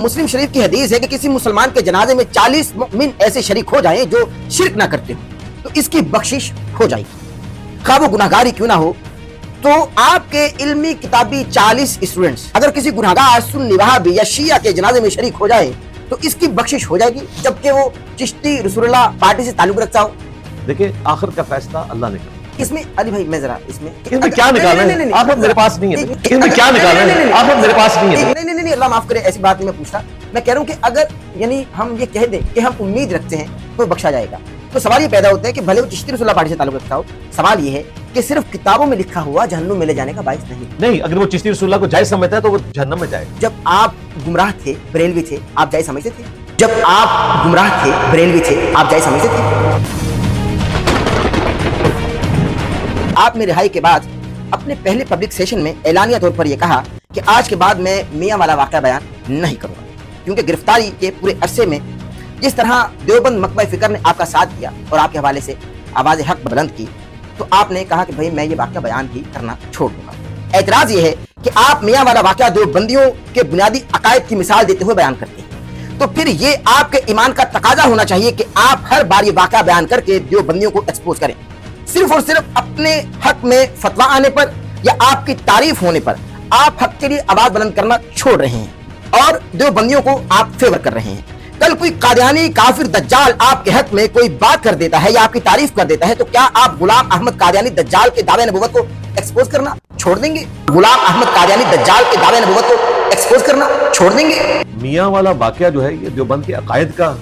مسلم شریف کی حدیث ہے کہ کسی مسلمان کے جنازے میں 40 مومن ایسے شریک ہو جائیں جو شرک نہ کرتے ہوں تو اس کی بخشش ہو جائے گی، خواہ وہ گناہگاری کیوں نہ ہو۔ تو آپ کے علمی کتابی 40 اسٹوڈنٹس اگر کسی گناہگار سنی وہابی یا شیعہ کے جنازے میں شریک ہو جائے تو اس کی بخشش ہو جائے گی، جبکہ وہ چشتی رسول اللہ پارٹی سے تعلق رکھتا ہو۔ دیکھیں آخر کا فیصلہ اللہ نے کرا۔ اس میں علی بھائی میں ذرا اس میں کیا نکالنا ہے؟ آخر میرے پاس نہیں ہے، اس میں کیا نکالنا ہے؟ آخر میرے پاس نہیں ہے۔ نہیں اللہ معاف کرے، ایسی بات نہیں میں پوچھتا، میں کہہ رہا ہوں کہ اگر یعنی ہم یہ کہہ دیں کہ ہم امید رکھتے ہیں تو بخشا جائے گا، تو سوال یہ پیدا ہوتا ہے کہ بھلے وہ چشتی رسول اللہ پارٹی سے تعلق رکھتا ہو، سوال یہ ہے کہ صرف کتابوں میں لکھا ہوا جہنم میں لے جانے کا باعث نہیں۔ اگر وہ چشتی رسول اللہ کو جائز سمجھتا ہے تو وہ جہنم میں جائے گا۔ جب آپ گمراہ تھے، بریلوی تھے، آپ جائز سمجھتے تھے؟ جب آپ گمراہ تھے، بریلوی تھے، آپ جائز سمجھتے تھے؟ آپ نے رہائی کے بعد اپنے پہلے پبلک سیشن میں اعلانیہ طور پر یہ کہا کہ آج کے بعد میں میاں والا واقعہ بیان نہیں کروں گا، کیونکہ گرفتاری کے پورے عرصے میں جس طرح دیوبند مکتبہ فکر نے آپ کا ساتھ دیا اور آپ کے حوالے سے آواز حق بلند کی، تو آپ نے کہا کہ بھائی میں یہ واقعہ بیان بھی کرنا چھوڑ دوں گا۔ اعتراض یہ ہے کہ آپ میاں والا واقعہ دیوبندیوں کے بنیادی عقائد کی مثال دیتے ہوئے بیان کرتے ہیں، تو پھر یہ آپ کے ایمان کا تقاضا ہونا چاہیے کہ آپ ہر بار یہ واقعہ بیان کر کے دیوبندیوں کو ایکسپوز کریں، صرف اور صرف اپنے حق میں فتویٰ آنے پر یا آپ کی تعریف ہونے پر آپ حق کے لیے آواز بلند کرنا چھوڑ رہے ہیں اور دیوبندیوں کو آپ فیور کر رہے ہیں۔ کل کوئی قادیانی کافر دجال آپ کے حق میں کوئی بات کر دیتا ہے یا آپ کی تعریف کر دیتا ہے تو کیا آپ غلام احمد قادیانی دجال کے دعوے نبوت کو ایکسپوز کرنا چھوڑ دیں گے؟ غلام احمد قادیانی دجال کے دعوے نبوت کو ایکسپوز کرنا چھوڑ دیں گے؟ میاں والا واقعہ جو ہے یہ دیوبند کے عقائد کا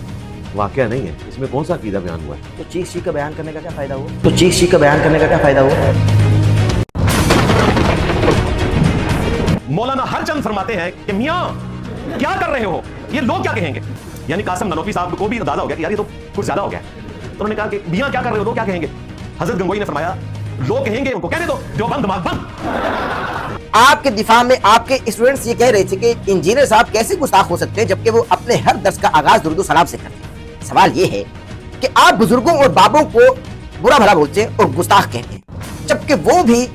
واقعہ نہیں ہے، اس میں کون سا عقیدہ بیان ہوا ہے؟ تو چیخ چیخ کا بیان کرنے کا کیا فائدہ ہوا؟ تو چیخ چیخ کا بیان کرنے کا کیا فائدہ ہوا؟ مولانا ہر چند فرماتے ہیں کہ میاں کیا کر رہے ہو، یہ لوگ کیا کہیں گے؟ یعنی قاسم نانوتوی صاحب کو بھی اندازہ ہو گیا کہ یار یہ تو کچھ زیادہ ہو گیا ہے، تو انہوں نے کہا کہ میاں کیا کر رہے ہو، لوگ کیا کہیں گے؟ حضرت گنگوئی نے فرمایا لوگ کہیں گے ان کو کہنے دو، دیوبند دماغ بند۔ آپ کے دفاع میں آپ کے اسٹوڈنٹس یہ کہہ رہے تھے کہ انجینئر صاحب کیسے گستاخ ہو سکتے ہیں جبکہ وہ اپنے ہر درس کا آغاز درود و سلام سے کرتے ہیں۔ سوال یہ ہے کہ آپ بزرگوں اور بابوں کو برا بھلا بولتے ہیں اور گستاخ کہتے ہیں، جبکہ وہ بھی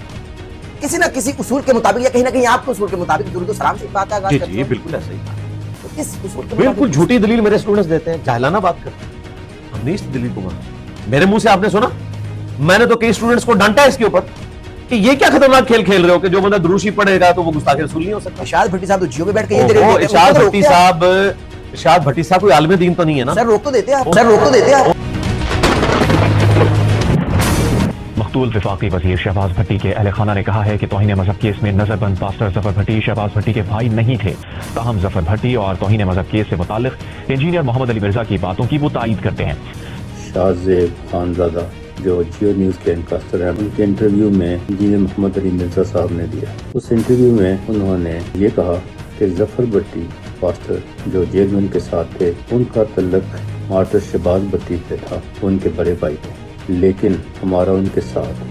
کسی نہ کسی اصول کے مطابق یا کہیں نہ کہیں آپ کے اصول کے مطابق درود و سلام سے بات کا آغاز کرتے ہیں۔ جی بالکل ایسا ہی، تو کس اصول کے بالکل مطابق؟ جھوٹی دلیل میرے اسٹوڈنٹس دیتے ہیں، جاہلانہ بات کرتے ہیں، ہم نہیں اس دلیل کو مانتے۔ میرے منہ سے آپ نے سنا، میں نے تو کئی اسٹوڈنٹس کو ڈانٹا اس کے اوپر کہ یہ کیا خطرناک کھیل کھیل رہے ہو کہ جو بندہ دروشی پڑھے گا تو وہ گستاخ رسول نہیں ہو سکتا۔ ارشاد بھٹی صاحب تو جیو میں بیٹھ کے یہ دے رہے ہیں۔ ارشاد بھٹی صاحب کوئی عالم دین تو نہیں ہے نا؟ سر روک تو دیتے ہیں آپ، سر روک تو دیتے ہیں آپ۔ مقتول وفاقی وزیر شہباز بھٹی کے اہل خانہ نے کہا ہے کہ توہین مذہب کیس میں نظر بند پاسٹر ظفر بھٹی شہباز بھٹی کے بھائی نہیں تھے، تاہم ظفر بھٹی اور توہین مذہب کیس سے متعلق انجینئر محمد علی مرزا کی باتوں کی وہ تائید کرتے ہیں۔ شاہ زیب خانزادہ جو جیو نیوز کے انکاسٹر ہیں، ان کے انٹرویو میں انجینئر محمد علی مرزا صاحب نے دیا، اس انٹرویو میں انہوں نے یہ کہا کہ ظفر بھٹی پاسٹر جو جیل میں ان کے ساتھ تھے، ان کا تعلق مارٹر شہباز بھٹی سے تھا، ان کے بڑے بھائی تھے، لیکن ہمارا ان کے ساتھ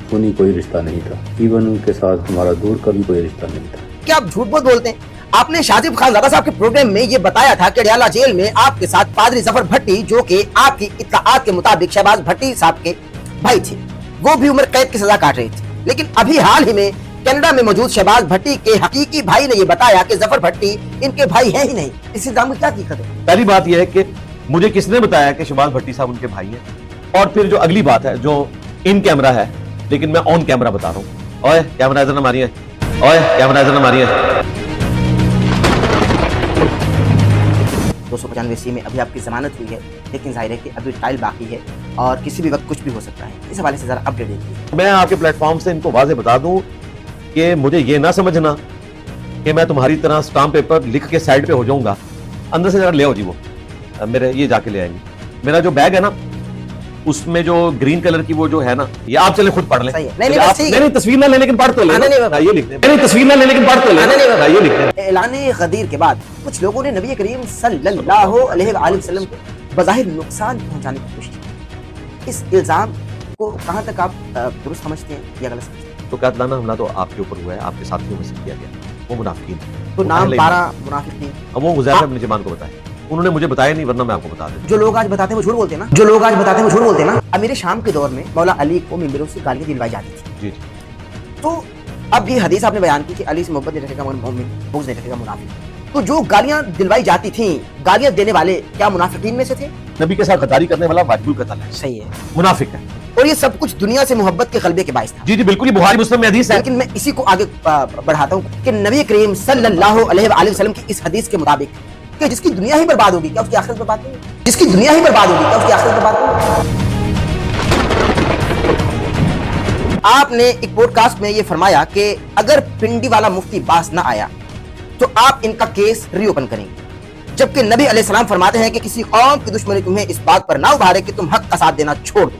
خونی کوئی رشتہ نہیں تھا، ایون ان کے ساتھ ہمارا دور کا بھی کوئی رشتہ نہیں تھا۔ کیا آپ جھوٹ بہت بولتے ہیں؟ آپ نے شاہ زیب خانزادہ صاحب کے پروگرام میں یہ بتایا تھا کہ اڈیالہ جیل میں آپ کے ساتھ پادری ظفر بھٹی جو کہ آپ کی اطلاعات کے مطابق شہباز بھٹی صاحب کے بھائی تھے، وہ بھی عمر قید کی سزا کاٹ رہے تھے، لیکن ابھی حال ہی میں کینیڈا میں موجود شہباز بھٹی کے حقیقی بھائی نے یہ بتایا کہ ظفر بھٹی ان کے بھائی ہیں ہی نہیں۔ اس الزام میں کیا حقیقت ہے؟ پہلی بات یہ ہے کہ مجھے کس نے بتایا کہ شہباز بھٹی صاحب ان کے بھائی ہیں، اور پھر جو اگلی بات ہے جو ان کیمرہ ہے لیکن میں آن کیمرہ بتا رہا ہوں، اوئے کیمرہ ادھر نہ ماریے، اوئے کیمرہ ادھر نہ ماریے۔ 295 میں ابھی آپ کی ضمانت ہوئی ہے، لیکن ظاہر ہے کہ ابھی ٹرائل باقی ہے اور کسی بھی وقت کچھ بھی ہو سکتا ہے، اس حوالے سے ذرا اپڈیٹ دیجیے۔ میں آپ کے پلیٹ فارم سے ان کو واضح بتا دوں کہ مجھے یہ نہ سمجھنا کہ میں تمہاری طرح اسٹامپ پیپر لکھ کے سائڈ پہ ہو جاؤں گا، اندر سے ذرا لے آؤ جی، وہ میرے یہ جا کے لے آئیں گے۔ میرا جو بیگ ہے نا اس میں جو گرین کلر کی وہ جو ہے نا، یہ آپ چلے خود پڑھ لیں۔ نہیں تصویر نہ لیں لیکن پڑھ تو لیں، یہ لکھ دیں، نہیں تصویر نہ لیں لیکن پڑھ تو لیں، یہ لکھ دیں۔ اعلان غدیر کے بعد کچھ لوگوں نے نبی کریم صلی اللہ علیہ وآلہ وسلم کو بظاہر نقصان پہنچانے کی کوشش کی، اس الزام کو کہاں تک آپ درست سمجھتے ہیں یا غلط سمجھتے ہیں؟ تو قاتلانہ حملہ تو آپ کے اوپر ہوا ہے، آپ کے ساتھیوں میں سے کیا گیا، وہ منافقین تو نام 12 منافقین، اب وہ حذیفہ بن یمان کو بتائے، انہوں نے مجھے بتایا نہیں ورنہ میں آپ کو بتا دیتا۔ جو لوگ آج بتاتے ہیں وہ جھوٹ بولتے ہیں نا، جو لوگ آج بتاتے ہیں وہ جھوٹ بولتے ہیں نا۔ امیر شام کے دور میں مولا علی کو منبروں سے گالیاں دلوائی جاتی تھی، جی تو اب یہ حدیث آپ نے بیان کی کہ علی سے محبت نہیں رکھے گا مومن، بغض نہیں رکھے گا منافق، تو जो गालियां दिलवाई जाती थी, गालियां देने वाले क्या मुनाफिकीन में से थे? नबी के साथ गद्दारी करने वाला वाजिबुल कत्ल है, सही है। मुनाफिक है। और ये सब कुछ दुनिया से मोहब्बत के गलबे के बाइस था। जी जी बिल्कुल, ये बुखारी मुस्लिम में हदीस है। लेकिन मैं इसी को आगे बढ़ाता हूँ कि नबी करीम सल्लल्लाहु अलैहि वसल्लम की इस हदीस के मुताबिक कि जिसकी दुनिया ही बर्बाद होगी क्या उसकी आखिरत बर्बाद नहीं होगी? जिसकी दुनिया ही बर्बाद होगी क्या उसकी आखिरत बर्बाद नहीं होगी? आपने एक पॉडकास्ट में ये फरमाया कि अगर पिंडी वाला मुफ्ती बास ना आया तो आप इनका केस रीओपन करेंगे, जबकि नबी अलैहिस्सलाम फरमाते हैं कि किसी कौम की दुश्मनी तुम्हें इस बात पर ना उभारे कि तुम हक का साथ देना छोड़ दो।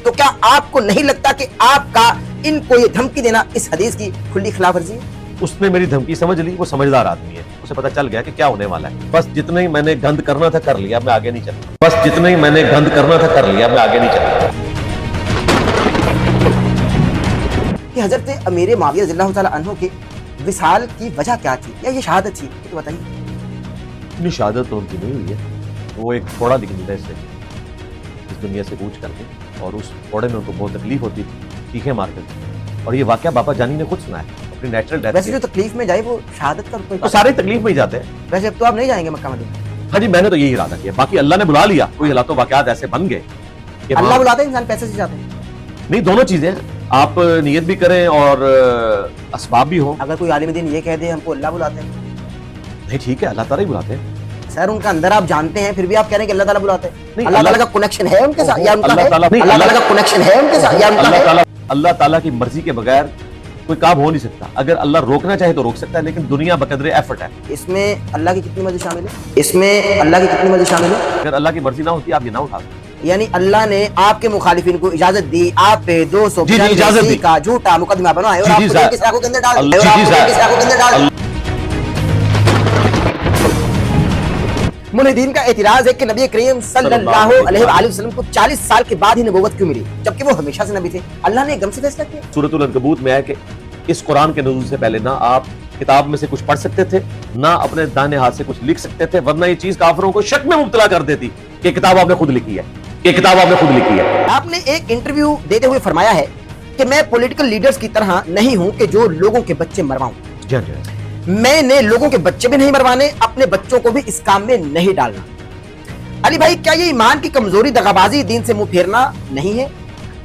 तो क्या आपको नहीं लगता कि आपका इनको ये धमकी देना इस हदीस की खुली खिलाफवर्जी है? उसने मेरी धमकी समझ ली, वो समझदार आदमी है, उसे पता चल गया कि क्या होने वाला है। बस जितना ही मैंने गंद करना था कर लिया, मैं आगे नहीं चला। बस जितना ही मैंने गंद करना था कर लिया, मैं आगे नहीं चला। कि हजरत अमीर मुआविया रज़ियल्लाहु ताला अन्हु के विसाल की वजह क्या थी या ये शहादत थी, तो बताइए। इतनी शहादत तो उनकी नहीं हुई है, वो एक फोड़ा निकली था इससे, इस दुनिया से कूच करके, और उस फोड़े में उनको बहुत तकलीफ होती थी, चीखें मारकर। और ये वाकया बाबा जानी ने खुद सुनाया अपनी नेचुरल डेथ। वैसे जो तकलीफ में जाए वो शहादत का कोई तो सारे तकलीफ में ही जाते हैं। वैसे अब तो आप नहीं जाएंगे मक्का मदीना? हाँ जी, मैंने तो यही इरादा किया, बाकी अल्लाह ने बुला लिया। कोई हालात वाकयात ऐसे बन गए कि अल्लाह बुलाते हैं, इंसान पैसे से जाते हैं। नहीं, दोनों चीजें, आप नियत भी करें और असबाब भी हो। अगर कोई आलिम दीन ये कह दे हमको अल्लाह बुलाते हैं, नहीं ठीक है, अल्लाह ताला ही बुलाते हैं। सर उनका अंदर आप जानते हैं, फिर भी आप कह रहे हैं कि अल्लाह ताला बुलाते हैं। नहीं, अल्लाह ताला का कनेक्शन है उनके साथ या उनका अल्लाह है? ताला नहीं, अल्लाह ताला का कनेक्शन है उनके साथ या उनका है? अल्लाह ताला की मर्जी के बगैर कोई काम हो नहीं सकता। अगर अल्लाह रोकना चाहे तो रोक सकता है, लेकिन दुनिया बकदरे एफर्ट है। इसमें अल्लाह की कितनी मर्जी शामिल है? इसमें अल्लाह की कितनी मर्जी शामिल है? अगर अल्लाह की मर्जी ना होती आप ये ना उठा सकते। यानी अल्लाह ने आपके मुखालिफिन को इजाजत दी, आप पे 200 जी, इजाजत दी। का झूठा मुकदमा बनाए और जी, आपको जी, जेल की सलाखों के अंदर डाल दिया, और जी, आपको जी, जेल की सलाखों के अंदर डाल दिया। मुनदीन का एतराज है कि नबी करीम सल्लल्लाहु अलैहि वसल्लम को 40 साल के बाद ही नबूवत क्यों मिली, जबकि वो हमेशा से नबी थे? अल्लाह ने गम से फैसला किया। सूरतुल अनकबूत में है कि इस कुरान के नुज़ूल से पहले ना आप किताब में से कुछ पढ़ सकते थे, ना अपने दाहिने हाथ से कुछ लिख सकते थे, वरना ये चीज काफिरों को शक में मुब्तला कर देती कि किताब आपने खुद लिखी है, ये किताब आपने खुद लिखी है। आपने एक इंटरव्यू देते हुए फरमाया है कि मैं पॉलिटिकल लीडर्स की तरह नहीं हूं कि जो लोगों के बच्चे मरवाऊं। जी जी, मैंने लोगों के बच्चे भी नहीं मरवाने, अपने बच्चों को भी इस काम में नहीं डालना। अली भाई, क्या ये ईमान की कमजोरी, दगाबाजी, दीन से मुंह फेरना नहीं है?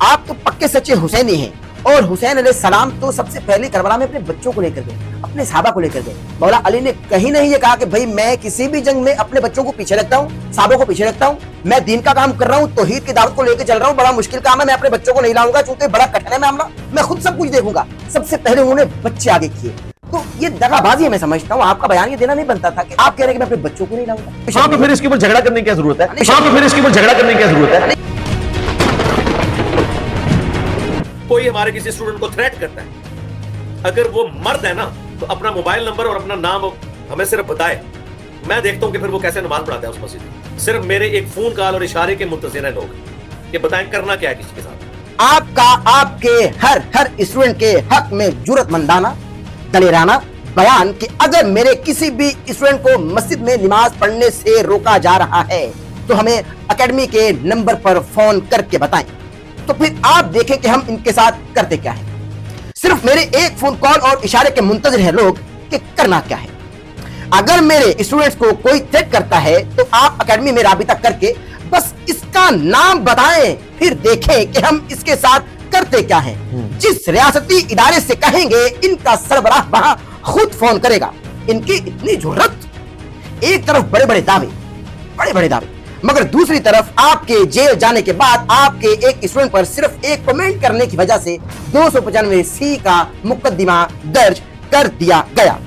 आप तो पक्के सच्चे हुसैनी हैं, और हुसैन अलैहिस्सलाम तो सबसे पहले करबला में अपने बच्चों को लेकर गए, अपने सहाबा को लेकर गए। मौला अली ने कहीं नहीं ये कहा कि भाई मैं किसी भी जंग में अपने बच्चों को पीछे रखता हूँ, सहाबा को पीछे रखता हूँ, मैं दीन का काम कर रहा हूँ, तौहीद की दावत को लेकर चल रहा हूँ, बड़ा मुश्किल काम है, मैं अपने बच्चों को नहीं लाऊंगा क्योंकि बड़ा कठिन है मामला, मैं खुद सब कुछ देखूंगा। सबसे पहले उन्होंने बच्चे आगे किए। तो ये दगाबाजी है, मैं समझता हूँ। आपका बयान ये देना नहीं बनता था कि आप कह रहे हैं कि मैं अपने बच्चों को नहीं लाऊंगा। हाँ, तो फिर इसके ऊपर झगड़ा करने की क्या जरूरत है? हाँ, तो फिर इसके ऊपर झगड़ा करने की क्या जरूरत है? कोई हमारे किसी स्टूडेंट को थ्रेट करता है, अगर वो मर्द है ना तो अपना मोबाइल नंबर और अपना नाम हमें सिर्फ बताए, मैं देखता हूं कि फिर वो कैसे नमाज पढ़ाता है उस मस्जिद में। सिर्फ मेरे एक फोन कॉल और इशारे के मुंतज़िर हैं लोग कि बताएं करना क्या है किसी के साथ। आपका आपके हर स्टूडेंट के हक में जुर्रतमंदाना, दलेराना बयान कि अगर मेरे किसी भी स्टूडेंट को मस्जिद में नमाज पढ़ने से रोका जा रहा है तो हमें एकेडमी के नंबर पर फोन करके बताएं। तो फिर आप देखें कि हम इनके साथ करते क्या है। सिर्फ मेरे एक फोन कॉल और इशारे के मुंतज़िर हैं लोग कि करना क्या है। अगर मेरे स्टूडेंट्स को कोई थ्रेट करता है तो आप एकेडमी में राबिता करके बस इसका नाम बताएं, फिर देखें कि हम इसके साथ करते क्या है। जिस रियासती इदारे से कहेंगे इनका सरबराह वहां खुद फोन करेगा। इनकी इतनी जुर्रत, एक तरफ बड़े बड़े दावे, मगर दूसरी तरफ आपके जेल जाने के बाद आपके एक स्टूडेंट पर सिर्फ एक कमेंट करने की वजह से 295C का मुकदमा दर्ज कर दिया गया।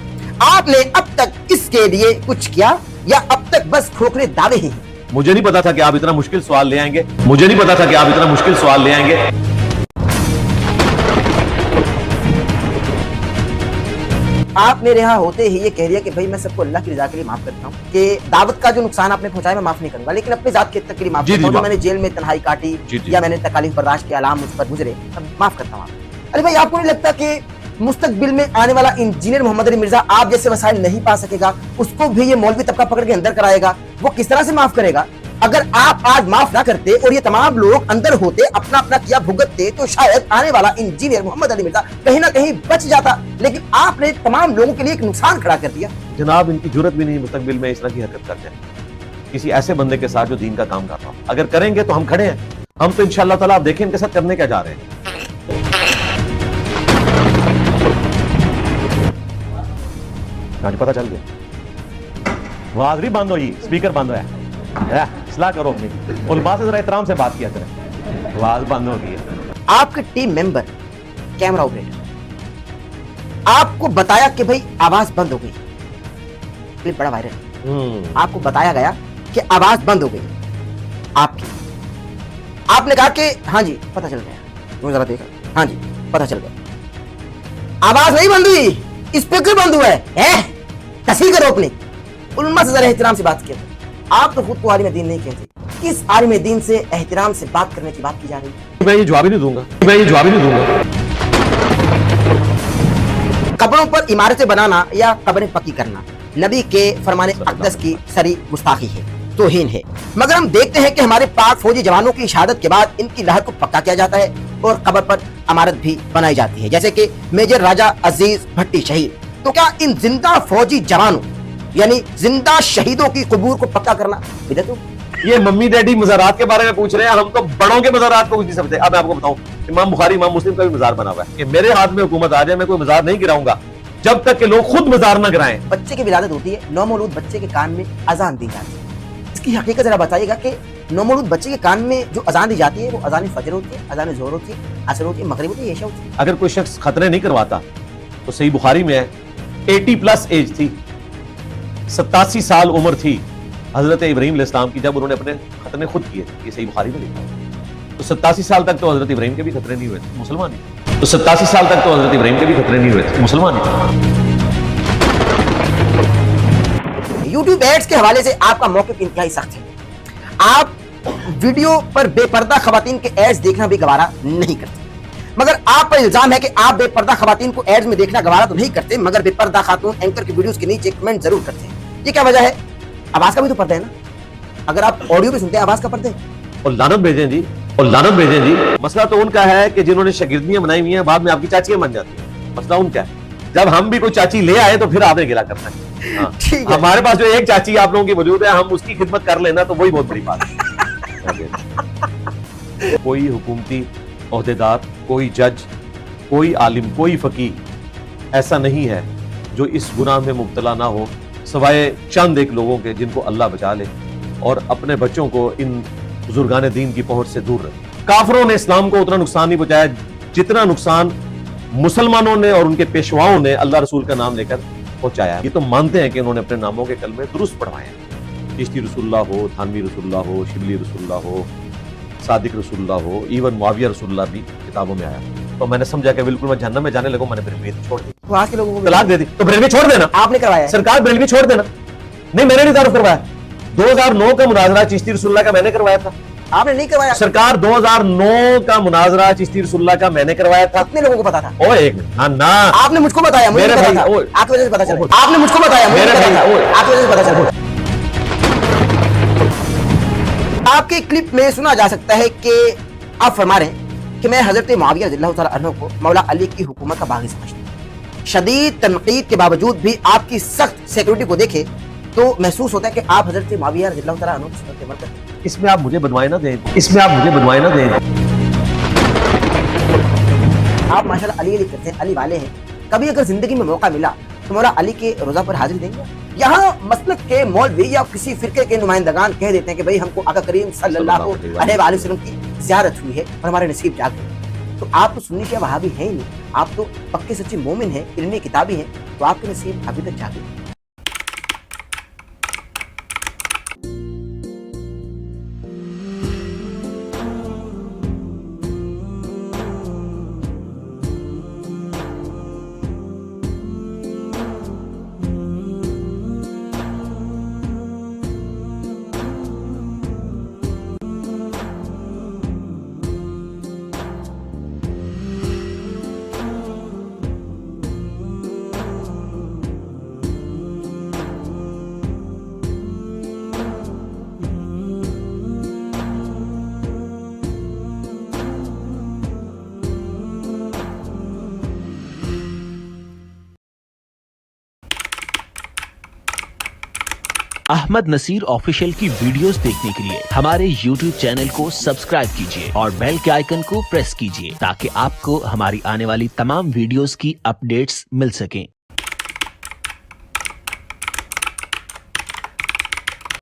आपने अब तक इसके लिए कुछ किया या अब तक बस खोखले दावे ही हैं? मुझे नहीं पता था कि आप इतना मुश्किल सवाल ले आएंगे। मुझे नहीं पता था कि आप इतना मुश्किल सवाल ले आएंगे। आप मेरे यहाँ होते ही ये कह दिया कि भाई मैं सबको अल्लाह की रजा के लिए माफ करता हूँ, कि दावत का जो नुकसान आपने पहुंचाया मैं माफ नहीं करूंगा, लेकिन अपनी जात के तक के लिए माफ करता हूँ। जो मैंने जेल में तन्हाई काटी या मैंने तकालीफ बर्दाश्त के अलाम मुझ पर गुजरे, तब माफ करता हूँ। अरे भाई, आपको नहीं लगता कि मुस्तकबिल में आने वाला इंजीनियर मोहम्मद अली मिर्जा आप जैसे वसाइल नहीं पा सकेगा, उसको भी ये मौलवी तबका पकड़ के अंदर कराएगा? वो किस तरह से माफ करेगा? अगर आप आज माफ ना करते और ये तमाम लोग अंदर होते, अपना अपना किया भुगतते, तो शायद आने वाला इंजीनियर मोहम्मद अली मिर्जा कहीं ना कहीं बच जाता। लेकिन आपने तमाम लोगों के लिए एक नुकसान खड़ा कर दिया। जनाब इनकी जरूरत भी नहीं मुस्तकबिल में इस तरह की हरकत करते हैं किसी ऐसे बंदे के साथ जो दीन का काम कर रहा हो। अगर करेंगे तो हम खड़े हैं, हम तो इंशाअल्लाह ताला आप देखें इनके साथ करने क्या जा रहे हैं। आज पता चल गया, आवाज नहीं बंद हुई, स्पीकर बंद होया, सलाह करो अपनी उलमा से जरा एहतराम से बात किया करें, आवाज बंद हो गई है। आपके टीम मेंबर कैमरा ऑपरेटर आपको बताया कि भाई आवाज बंद हो गई, क्लिप बड़ा वायरल है। आपको बताया गया कि आवाज बंद हो गई आपकी, आपने कहा कि हाँ जी पता चल गया, वो जरा देखा, हाँ जी पता चल गया, आवाज नहीं बंद हुई, स्पीकर बंद हुआ है? तस्वीर करो अपनी, उलमा से जरा एहतराम से बात किया। आप तो खुद को आलिम दीन नहीं कहते, किस आलिम दीन से एहतराम से बात करने की बात की जा रही है? मैं ये जवाब ही नहीं दूंगा, मैं ये जवाब ही नहीं दूंगा। कब्रों पर इमारतें बनाना या कब्रें पक्की करना नबी के फरमाने अक़दस की सरी गुस्ताखी है, तौहीन है। मगर हम देखते हैं कि हमारे पाक फौजी जवानों की शहादत के बाद इनकी लाश को पक्का किया जाता है और कब्र पर इमारत भी बनाई जाती है, जैसे कि मेजर राजा अजीज भट्टी शहीद। तो क्या इन जिंदा फौजी जवानों यानी जिंदा शहीदों की कब्र को पक्का करना बिदअत हो? ये मम्मी डैडी मज़ारात के बारे में पूछ रहे हैं, हम तो बड़ों के मज़ारात को कुछ नहीं समझते। अब मैं आपको बताऊं, इमाम बुखारी इमाम मुस्लिम का भी मज़ार बना हुआ है कि मेरे हाथ में हुकूमत आ जाए मैं कोई मज़ार नहीं गिराऊंगा जब तक कि लोग खुद मज़ार न गिराएं। बच्चे की विलादत होती है, नौमौलूद बच्चे के कान में अजान दी जाती है। इसकी हकीकत जरा बताइएगा कि नौमौलूद बच्चे के कान में जो अजान दी जाती है वो अजान फजर होती है, अजान ज़ोहर होती है, असर होती है, मगरिब होती है, इशा होती है। अगर कोई शख्स खतरे नहीं करवाता तो सही बुखारी में है 80+ एज थी, 87 साल उम्र थी हजरत इब्राहीम अलैहिस्सलाम की जब उन्होंने अपने खतरे खुद किए। ये सही बुखारी में लिखा है। तो 87 साल तक तो हजरत इब्राहीम के भी खतरे नहीं हुए थे, मुसलमान ही। तो 87 साल तक तो हजरत इब्राहीम के भी खतरे नहीं हुए थे, मुसलमान ही। यूट्यूब एड्स के हवाले से आपका मौक़िफ़ इंतहाई सख्त है। आप वीडियो पर बेपर्दा खवातीन के एड्स देखना भी गवारा नहीं करते, मगर आप पर इल्जाम है कि आप बेपर्दा खवातीन को एड्स में देखना गवारा तो नहीं करते, मगर बेपर्दा खातून एंकर की वीडियोस के नीचे कमेंट जरूर करते हैं। ये क्या वजह है? आवाज का भी तो पर्दा है ना, अगर आप ऑडियो भी सुनते हैं आवाज का पर्दा है। और लानत भेजें जी, और लानत भेजें जी। मसला तो उनका है कि जिन्होंने शागिर्दियां बनाई हुई हैं बाद में आपकी चाचियां बन जाती हैं। मसला उनका है, जब हम भी कोई चाची ले आए तो फिर आपने गिला करना है। हाँ। ठीक है। हमारे पास जो एक चाची आप लोगों की मौजूद है, हम उसकी खिदमत कर लेना तो वही बहुत बड़ी बात है। कोई हुकूमती ओहदेदार, कोई जज, कोई आलिम, कोई फकीह ऐसा नहीं है जो इस गुनाह में मुब्तला ना हो, सवाए चंद एक लोगों के जिनको अल्लाह बचा ले और अपने बच्चों को इन बुजुर्गान दीन की पहुंच से दूर रखे। काफिरों ने इस्लाम को उतना नुकसान नहीं पहुंचाया जितना नुकसान मुसलमानों ने और उनके पेशवाओं ने अल्लाह रसूल का नाम लेकर पहुंचाया। ये तो मानते हैं कि उन्होंने अपने नामों के कलमे दुरुस्त पढ़वाए हैं। चिश्ती रसूलुल्लाह हो, थानवी रसूलुल्लाह हो, शिबली रसूलुल्लाह हो, सादिक रसूलुल्लाह हो, इवन मुआविया रसूलुल्लाह भी किताबों में आया। तो मैंने समझा कि बिल्कुल मैं जहन्नम में जाने लगूं, मैंने बरेलवी छोड़ दी। तो आज के लोगों को तलाक दे दी। तो बरेलवी छोड़ देना, आपने करवाया है। सरकार बरेलवी छोड़ देना। नहीं, मैंने नहीं तारुफ करवाया। 2009 का मुनाजरा चिश्ती रसूलुल्लाह का मैंने करवाया था। आपने नहीं करवाया? सरकार 2009 का मुनाजरा चिश्ती रसूलुल्लाह का मैंने करवाया था। कितने लोगों को पता था? ओए एक मिनट, हाँ ना, आपने मुझको बताया, मुझे मेरे नहीं भाई, पता था। ओए। आपकी वजह से पता चला। आपने मुझको बताया, मुझे मेरे नहीं पता भाई, था। ओए। आपकी वजह से पता चला। आपके क्लिप में सुना जा सकता है कि आप फरमा रहे हैं कि मैं हजरत मुआविया रज़ियल्लाहु तआला अन्हु को मौला अली की हुकूमत का बागी समझता हूं। शदीद तनकीद के बावजूद भी आपकी सख्त सिक्योरिटी को देखे तो महसूस होता है कि आप हजरत मुआविया रज़ियल्लाहु तआला अन्हु की सुन्नत पे अमल करते हैं। इसमें आप मुझे बदवाई ना दें, इसमें आप मुझे बदवाई ना दें। आप माशाल्लाह अली अली करते हैं, अली वाले हैं। कभी अगर जिंदगी में मौका मिला तो मौला अली के रोजा पर हाजिर देंगे? यहाँ मसलक के मौलवी या किसी फिरके के नुमाइंदगान कह देते हैं कि भाई हमको आका करीम सल्लल्लाहु अलैहि वसल्लम की ज़ियारत हुई है और हमारे नसीब जाग गए। तो आप तो सुन्नी शिया वहाबी हैं ही नहीं, आप तो पक्के सच्चे मोमिन हैं, इल्मी किताबी हैं, तो आपके नसीब अभी तक जागे। अहमद नसीर ऑफिशियल की वीडियोस देखने के लिए हमारे YouTube चैनल को सब्सक्राइब कीजिए और बेल के आइकन को प्रेस कीजिए ताकि आपको हमारी आने वाली तमाम वीडियोस की अपडेट्स मिल सकें।